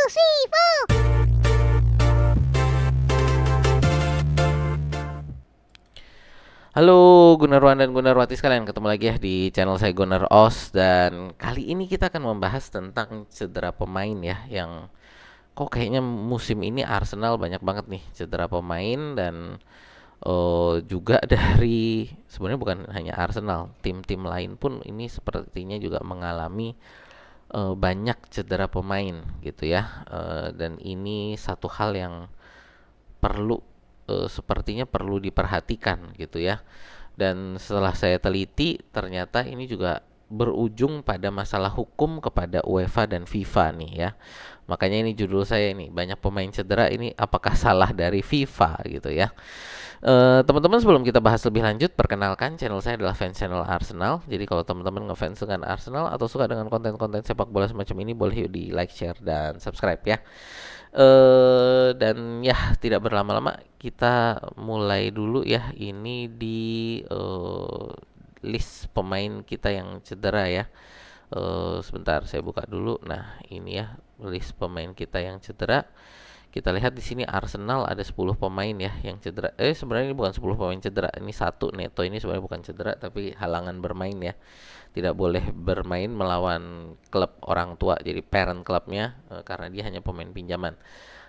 Halo Gunarwan dan Gunarwati sekalian, ketemu lagi ya di channel saya Gunar Os. Dan kali ini kita akan membahas tentang cedera pemain ya, yang kok kayaknya musim ini Arsenal banyak banget nih cedera pemain. Dan juga dari sebenarnya bukan hanya Arsenal, tim-tim lain pun ini sepertinya juga mengalami banyak cedera pemain gitu ya. Dan ini satu hal yang perlu sepertinya perlu diperhatikan gitu ya. Dan setelah saya teliti, ternyata ini juga berujung pada masalah hukum kepada UEFA dan FIFA nih ya. Makanya ini judul saya ini, banyak pemain cedera, ini apakah salah dari FIFA gitu ya. Teman-teman, sebelum kita bahas lebih lanjut, perkenalkan channel saya adalah fans channel Arsenal. Jadi kalau teman-teman ngefans dengan Arsenal atau suka dengan konten-konten sepak bola semacam ini, boleh yuk di like, share, dan subscribe ya. Dan ya, tidak berlama-lama kita mulai dulu ya. Ini di list pemain kita yang cedera ya. Sebentar saya buka dulu. Nah, ini ya list pemain kita yang cedera. Kita lihat di sini Arsenal ada 10 pemain ya yang cedera. Sebenarnya ini bukan 10 pemain cedera. Ini satu neto, ini sebenarnya bukan cedera tapi halangan bermain ya. Tidak boleh bermain melawan klub orang tua, jadi parent klubnya, karena dia hanya pemain pinjaman.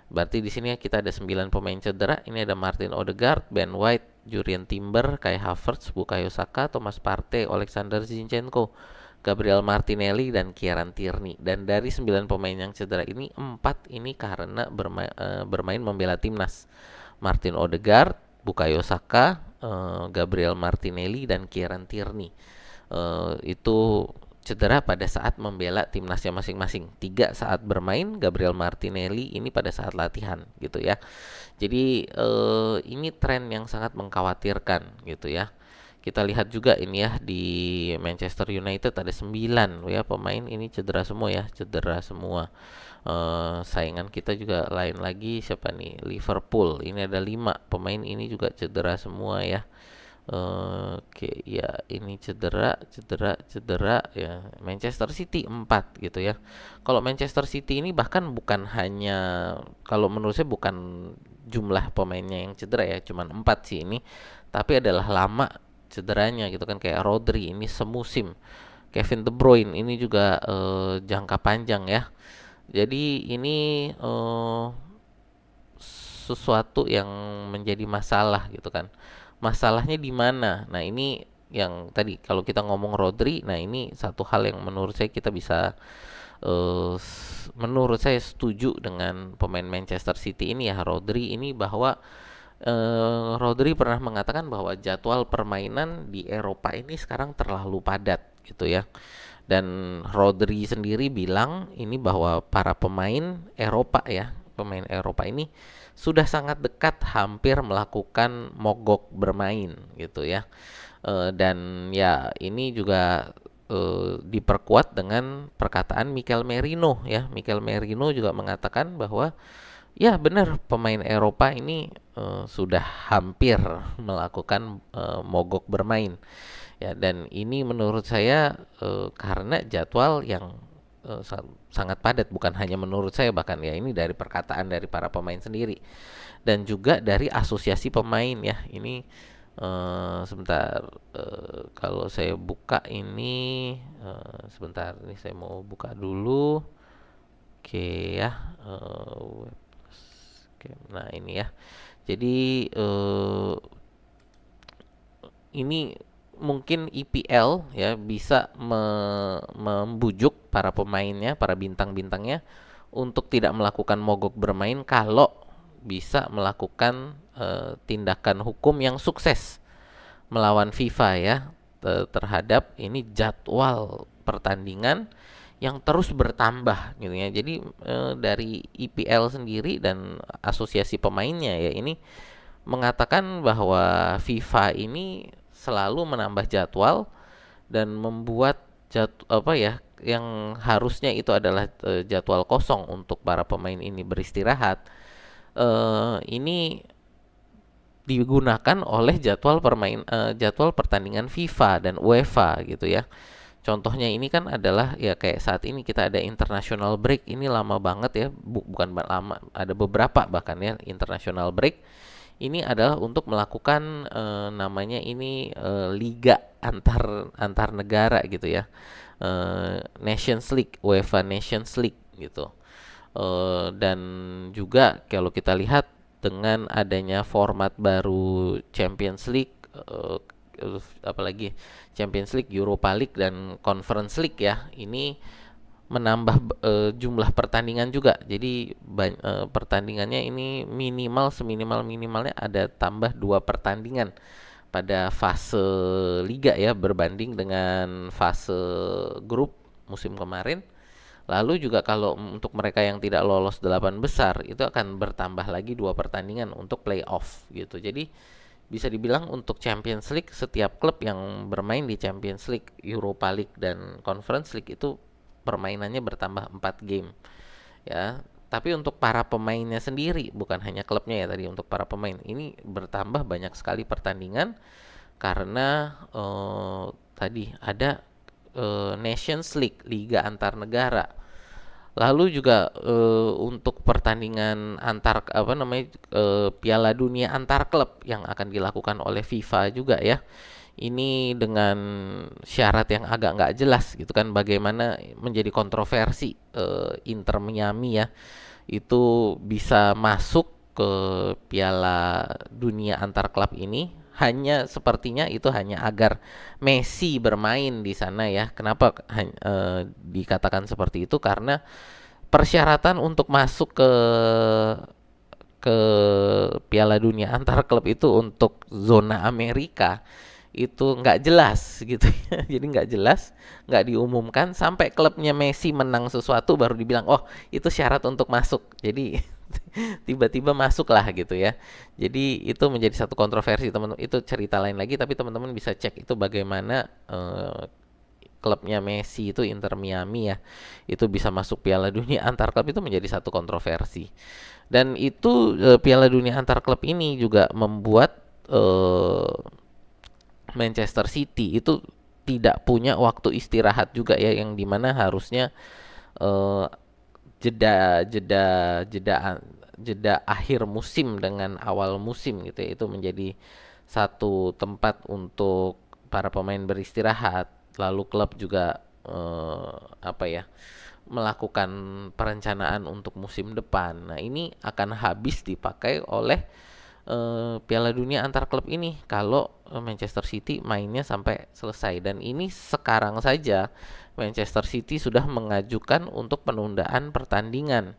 Berarti di sini kita ada 9 pemain cedera. Ini ada Martin Odegaard, Ben White, Jurrien Timber, Kai Havertz, Bukayo Saka, Thomas Partey, Alexander Zinchenko, Gabriel Martinelli, dan Kieran Tierney. Dan dari 9 pemain yang cedera ini, 4 ini karena bermain membela timnas. Martin Odegaard, Bukayo Saka, Gabriel Martinelli, dan Kieran Tierney. Itu cedera pada saat membela timnasnya masing-masing. 3 saat bermain, Gabriel Martinelli ini pada saat latihan gitu ya. Jadi ini tren yang sangat mengkhawatirkan gitu ya. Kita lihat juga ini ya, di Manchester United ada 9 ya pemain ini cedera semua ya, cedera semua. Saingan kita juga lain lagi, siapa nih? Liverpool. Ini ada 5 pemain ini juga cedera semua ya. Oke, ya ini cedera ya. Manchester City 4 gitu ya. Kalau Manchester City ini bahkan bukan hanya, kalau menurut saya bukan jumlah pemainnya yang cedera ya, cuman 4 sih ini, tapi adalah lama cederanya gitu kan, kayak Rodri ini semusim. Kevin De Bruyne ini juga jangka panjang ya. Jadi ini sesuatu yang menjadi masalah gitu kan. Masalahnya di mana? Nah, ini yang tadi kalau kita ngomong Rodri, nah ini satu hal yang menurut saya kita bisa menurut saya setuju dengan pemain Manchester City ini ya, Rodri ini, bahwa Rodri pernah mengatakan bahwa jadwal permainan di Eropa ini sekarang terlalu padat gitu ya. Dan Rodri sendiri bilang ini bahwa para pemain Eropa ya, pemain Eropa ini sudah sangat dekat hampir melakukan mogok bermain gitu ya. Dan ya ini juga diperkuat dengan perkataan Mikel Merino ya. Mikel Merino juga mengatakan bahwa ya benar, pemain Eropa ini sudah hampir melakukan mogok bermain ya. Dan ini menurut saya karena jadwal yang sangat padat, bukan hanya menurut saya, bahkan ya ini dari perkataan dari para pemain sendiri dan juga dari asosiasi pemain ya. Ini sebentar, kalau saya buka ini, sebentar, ini saya mau buka dulu. Oke ya, oke, nah ini ya. Jadi ini mungkin IPL ya bisa membujuk para pemainnya, para bintang-bintangnya untuk tidak melakukan mogok bermain kalau bisa melakukan tindakan hukum yang sukses melawan FIFA ya, terhadap ini jadwal pertandingan yang terus bertambah gitu ya. Jadi dari IPL sendiri dan asosiasi pemainnya ya ini mengatakan bahwa FIFA ini selalu menambah jadwal dan membuat apa ya, yang harusnya itu adalah jadwal kosong untuk para pemain ini beristirahat, ini digunakan oleh jadwal pertandingan FIFA dan UEFA gitu ya. Contohnya ini kan adalah ya kayak saat ini kita ada international break, ini lama banget ya, bukan lama, ada beberapa bahkan ya international break. Ini adalah untuk melakukan namanya ini liga antar negara gitu ya. Nations League, UEFA Nations League gitu. Dan juga kalau kita lihat dengan adanya format baru Champions League, apalagi Champions League, Europa League dan Conference League ya, ini menambah jumlah pertandingan juga. Jadi pertandingannya ini minimal seminimal minimalnya ada tambah 2 pertandingan pada fase liga ya, berbanding dengan fase grup musim kemarin. Lalu juga kalau untuk mereka yang tidak lolos 8 besar itu akan bertambah lagi 2 pertandingan untuk playoff gitu. Jadi bisa dibilang untuk Champions League, setiap klub yang bermain di Champions League, Europa League dan Conference League itu permainannya bertambah 4 game ya. Tapi untuk para pemainnya sendiri, bukan hanya klubnya ya, tadi untuk para pemain ini bertambah banyak sekali pertandingan karena tadi ada Nations League, liga antar negara. Lalu juga untuk pertandingan Piala Dunia antar klub yang akan dilakukan oleh FIFA juga ya. Ini dengan syarat yang agak nggak jelas gitu kan, bagaimana menjadi kontroversi Inter Miami ya itu bisa masuk ke Piala Dunia antar klub ini, hanya sepertinya itu hanya agar Messi bermain di sana ya. Kenapa dikatakan seperti itu? Karena persyaratan untuk masuk ke Piala Dunia antar klub itu untuk zona Amerika itu nggak jelas gitu ya. Jadi nggak jelas, nggak diumumkan sampai klubnya Messi menang sesuatu baru dibilang oh itu syarat untuk masuk. Jadi tiba-tiba masuk lah gitu ya. Jadi itu menjadi satu kontroversi teman-teman. Itu cerita lain lagi, tapi teman-teman bisa cek itu bagaimana klubnya Messi itu Inter Miami ya, itu bisa masuk Piala Dunia antar klub, itu menjadi satu kontroversi. Dan itu Piala Dunia antar klub ini juga membuat Manchester City itu tidak punya waktu istirahat juga ya, yang dimana harusnya jeda jeda jeda jeda akhir musim dengan awal musim gitu ya, itu menjadi satu tempat untuk para pemain beristirahat. Lalu klub juga melakukan perencanaan untuk musim depan. Nah, ini akan habis dipakai oleh Piala Dunia antar klub ini kalau Manchester City mainnya sampai selesai. Dan ini sekarang saja Manchester City sudah mengajukan untuk penundaan pertandingan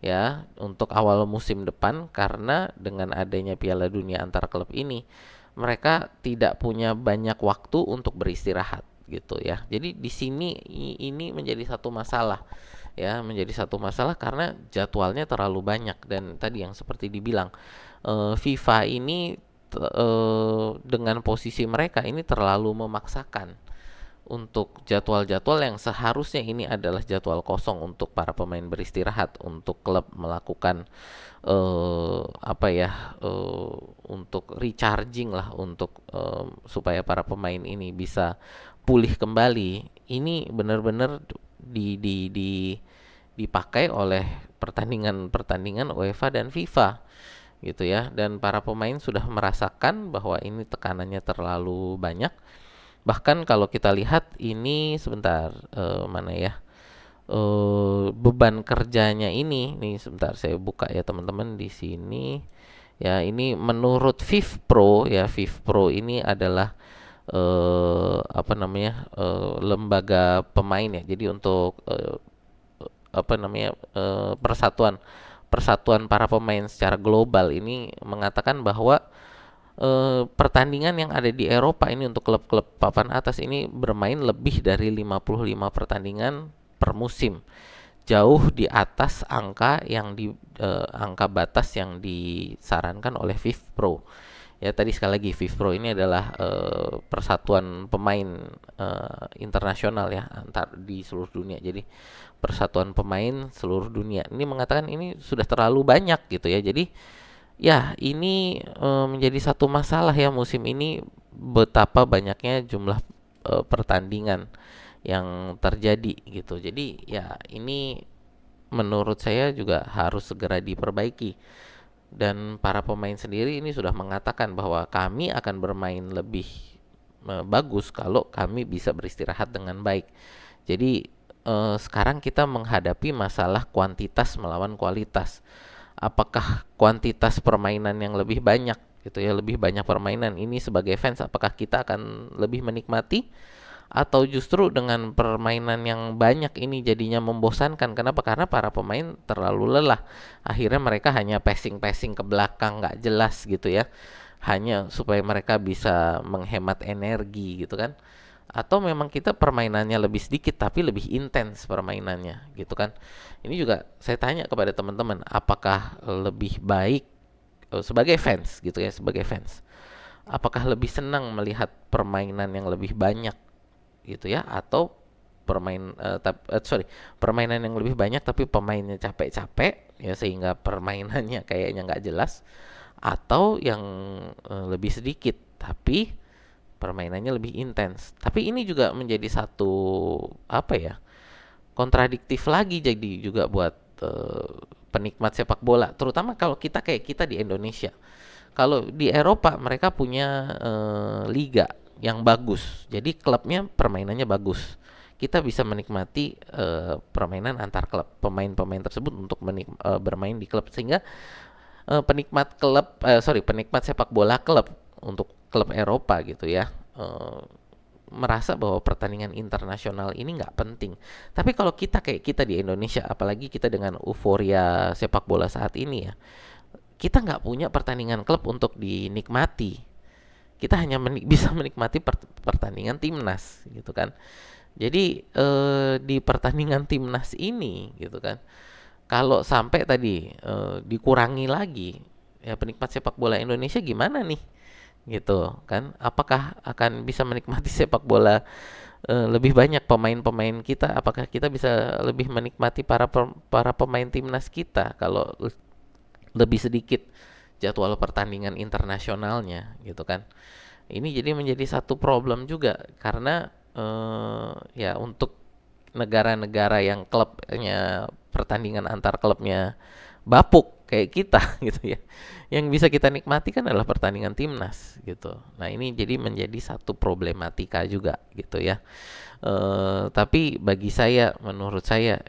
ya untuk awal musim depan, karena dengan adanya Piala Dunia antar klub ini mereka tidak punya banyak waktu untuk beristirahat gitu ya. Jadi di sini ini menjadi satu masalah ya, menjadi satu masalah karena jadwalnya terlalu banyak. Dan tadi yang seperti dibilang FIFA ini dengan posisi mereka ini terlalu memaksakan untuk jadwal-jadwal yang seharusnya ini adalah jadwal kosong untuk para pemain beristirahat, untuk klub melakukan untuk recharging lah, untuk supaya para pemain ini bisa pulih kembali. Ini benar-benar dipakai oleh pertandingan-pertandingan UEFA dan FIFA gitu ya. Dan para pemain sudah merasakan bahwa ini tekanannya terlalu banyak. Bahkan kalau kita lihat ini sebentar beban kerjanya ini nih, sebentar saya buka ya teman-teman di sini ya. Ini menurut FIFPro ya, FIFPro ini adalah lembaga pemain ya. Jadi untuk persatuan para pemain secara global ini mengatakan bahwa pertandingan yang ada di Eropa ini untuk klub-klub papan atas ini bermain lebih dari 55 pertandingan per musim, jauh di atas angka batas yang disarankan oleh FIFPro. Ya tadi sekali lagi FIFPro ini adalah persatuan pemain internasional ya di seluruh dunia. Jadi persatuan pemain seluruh dunia ini mengatakan ini sudah terlalu banyak gitu ya. Jadi ya ini menjadi satu masalah ya musim ini, betapa banyaknya jumlah pertandingan yang terjadi gitu. Jadi ya ini menurut saya juga harus segera diperbaiki. Dan para pemain sendiri ini sudah mengatakan bahwa kami akan bermain lebih bagus kalau kami bisa beristirahat dengan baik. Jadi sekarang kita menghadapi masalah kuantitas melawan kualitas. Apakah kuantitas permainan yang lebih banyak gitu ya, lebih banyak permainan ini sebagai fans, apakah kita akan lebih menikmati, atau justru dengan permainan yang banyak ini jadinya membosankan? Kenapa? Karena para pemain terlalu lelah. Akhirnya mereka hanya passing-passing ke belakang nggak jelas gitu ya. Hanya supaya mereka bisa menghemat energi gitu kan. Atau memang kita permainannya lebih sedikit tapi lebih intens permainannya gitu kan. Ini juga saya tanya kepada teman-teman, apakah lebih baik sebagai fans gitu ya, sebagai fans, apakah lebih senang melihat permainan yang lebih banyak gitu ya, atau permainan yang lebih banyak tapi pemainnya capek-capek ya sehingga permainannya kayaknya nggak jelas, atau yang lebih sedikit tapi permainannya lebih intens. Tapi ini juga menjadi satu apa ya, kontradiktif lagi jadi juga buat penikmat sepak bola, terutama kalau kita kayak kita di Indonesia. Kalau di Eropa mereka punya liga yang bagus, jadi klubnya permainannya bagus. Kita bisa menikmati permainan antar klub, pemain-pemain tersebut untuk bermain di klub, sehingga penikmat sepak bola klub untuk klub Eropa gitu ya, merasa bahwa pertandingan internasional ini nggak penting. Tapi kalau kita kayak kita di Indonesia, apalagi kita dengan euforia sepak bola saat ini ya, kita nggak punya pertandingan klub untuk dinikmati. Kita hanya bisa menikmati pertandingan timnas gitu kan. Jadi di pertandingan timnas ini gitu kan, kalau sampai tadi dikurangi lagi, ya penikmat sepak bola Indonesia gimana nih? Gitu kan, apakah akan bisa menikmati sepak bola lebih banyak pemain-pemain kita, apakah kita bisa lebih menikmati para pemain timnas kita kalau lebih sedikit jadwal pertandingan internasionalnya gitu kan. Ini jadi menjadi satu problem juga karena ya untuk negara-negara yang klubnya, pertandingan antar klubnya bapuk kayak kita gitu ya, yang bisa kita nikmati kan adalah pertandingan timnas gitu. Nah ini jadi menjadi satu problematika juga gitu ya. Tapi bagi saya, menurut saya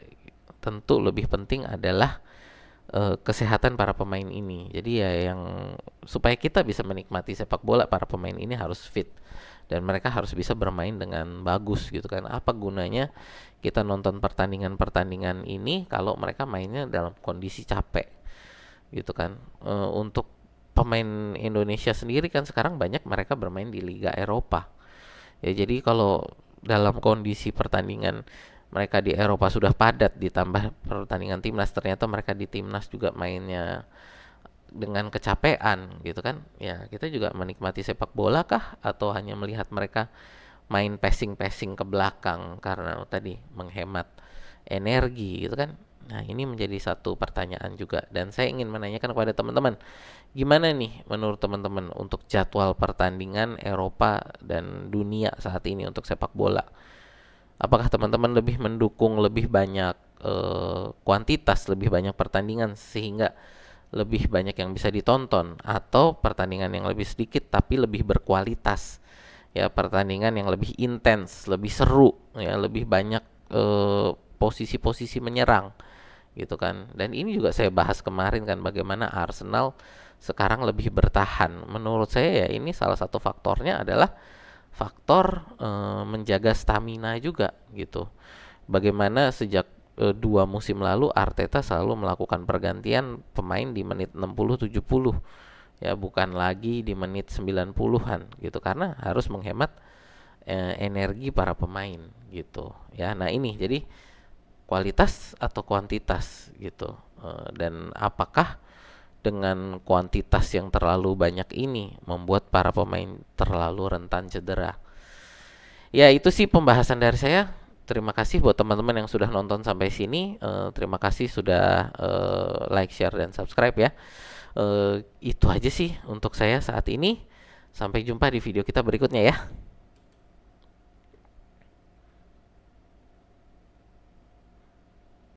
tentu lebih penting adalah kesehatan para pemain ini. Jadi ya yang supaya kita bisa menikmati sepak bola, para pemain ini harus fit dan mereka harus bisa bermain dengan bagus gitu kan. Apa gunanya kita nonton pertandingan-pertandingan ini kalau mereka mainnya dalam kondisi capek gitu kan. Untuk pemain Indonesia sendiri kan sekarang banyak mereka bermain di Liga Eropa. Ya jadi kalau dalam kondisi pertandingan mereka di Eropa sudah padat, ditambah pertandingan timnas, ternyata mereka di timnas juga mainnya dengan kecapean gitu kan. Ya kita juga menikmati sepak bola kah, atau hanya melihat mereka main passing-passing ke belakang karena tadi menghemat energi gitu kan. Nah ini menjadi satu pertanyaan juga, dan saya ingin menanyakan kepada teman-teman, gimana nih menurut teman-teman untuk jadwal pertandingan Eropa dan dunia saat ini untuk sepak bola? Apakah teman-teman lebih mendukung lebih banyak kuantitas, lebih banyak pertandingan sehingga lebih banyak yang bisa ditonton, atau pertandingan yang lebih sedikit tapi lebih berkualitas? Ya, pertandingan yang lebih intens, lebih seru, ya, lebih banyak posisi-posisi menyerang gitu kan. Dan ini juga saya bahas kemarin kan, bagaimana Arsenal sekarang lebih bertahan. Menurut saya ya ini salah satu faktornya adalah faktor menjaga stamina juga gitu. Bagaimana sejak 2 musim lalu Arteta selalu melakukan pergantian pemain di menit 60-70 ya, bukan lagi di menit 90-an gitu, karena harus menghemat energi para pemain gitu ya. Nah ini jadi kualitas atau kuantitas gitu. Dan apakah dengan kuantitas yang terlalu banyak ini membuat para pemain terlalu rentan cedera? Ya itu sih pembahasan dari saya. Terima kasih buat teman-teman yang sudah nonton sampai sini. Terima kasih sudah like, share, dan subscribe ya. Itu aja sih untuk saya saat ini. Sampai jumpa di video kita berikutnya ya.